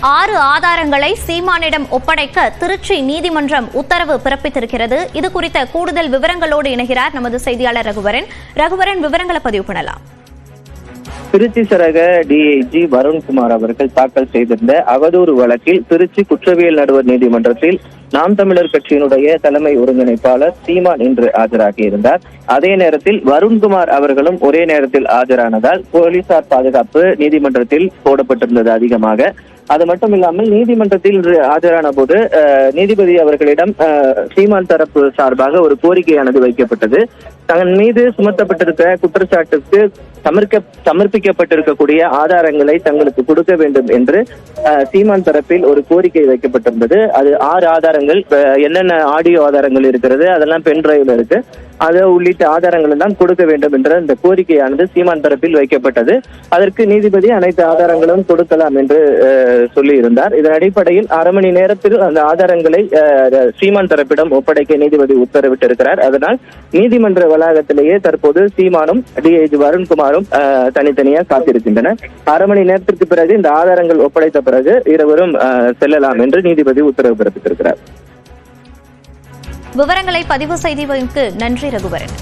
6 ஆதாரங்களை சீமானிடம் ஒப்படைக்க திருச்சி நீதிமன்றம் உத்தரவு பிறப்பித்திருக்கிறது. இது குறித்த கூடுதல் விவரங்களோடு இணைகிறார் நமது செய்தியாளர் ரகுவரன். விவரங்களை பதிவு பண்ணலாம். திருச்சி சரக டிஐஜி வருண்குமார் அவர்கள் தாக்கல் செய்திருந்த அவதூறு வழக்கில் திருச்சி குற்றவியல் நடுவர் நீதிமன்றத்தில் நாம் தமிழர் கட்சியினுடைய தலைமை ஒருங்கிணைப்பாளர் சீமான் இன்று ஆஜராகியிருந்தார். அதே நேரத்தில் வருண்குமார் அவர்களும் ஒரே நேரத்தில் ஆஜரானதால் போலீசார் பாதுகாப்பு நீதிமன்றத்தில் போடப்பட்டிருந்தது அதிகமாக. அது மட்டும் இல்லாமல் நீதிமன்றத்தில் ஆஜரான போது நீதிபதி அவர்களிடம் சீமான் தரப்பு சார்பாக ஒரு கோரிக்கையானது வைக்கப்பட்டது. தன் மீது சுமத்தப்பட்டிருக்க குற்றச்சாட்டுக்கு சமர்ப்பிக்கப்பட்டிருக்கக்கூடிய ஆதாரங்களை தங்களுக்கு கொடுக்க வேண்டும் என்று சீமான் தரப்பில் ஒரு கோரிக்கை வைக்கப்பட்டிருந்தது. அது 6 ஆதாரங்கள், என்னென்ன ஆடியோ ஆதாரங்கள் இருக்கிறது, அதெல்லாம் பென் டிரைவ்ல இருக்கு, அது உள்ளிட்ட ஆதாரங்கள் எல்லாம் கொடுக்க வேண்டும் என்ற இந்த கோரிக்கையானது சீமான் தரப்பில் வைக்கப்பட்டது. அதற்கு நீதிபதி அனைத்து ஆதாரங்களும் கொடுக்கலாம் என்று சொல்லி இருந்தார். இதன் அடிப்படையில் அரை மணி நேரத்தில் அந்த ஆதாரங்களை சீமான் தரப்பிடம் ஒப்படைக்க நீதிபதி உத்தரவிட்டிருக்கிறார். அதனால் நீதிமன்ற வளாகத்திலேயே தற்போது சீமானும் டிஐஜி வருண்குமாரும் தனித்தனியாக காத்திருக்கின்றனர். அரை மணி நேரத்திற்கு பிறகு இந்த ஆதாரங்கள் ஒப்படைத்த பிறகு இருவரும் செல்லலாம் என்று நீதிபதி உத்தரவு பிறப்பித்திருக்கிறார். விவரங்களை பதிவு செய்ததற்கு நன்றி ரகுவரன்.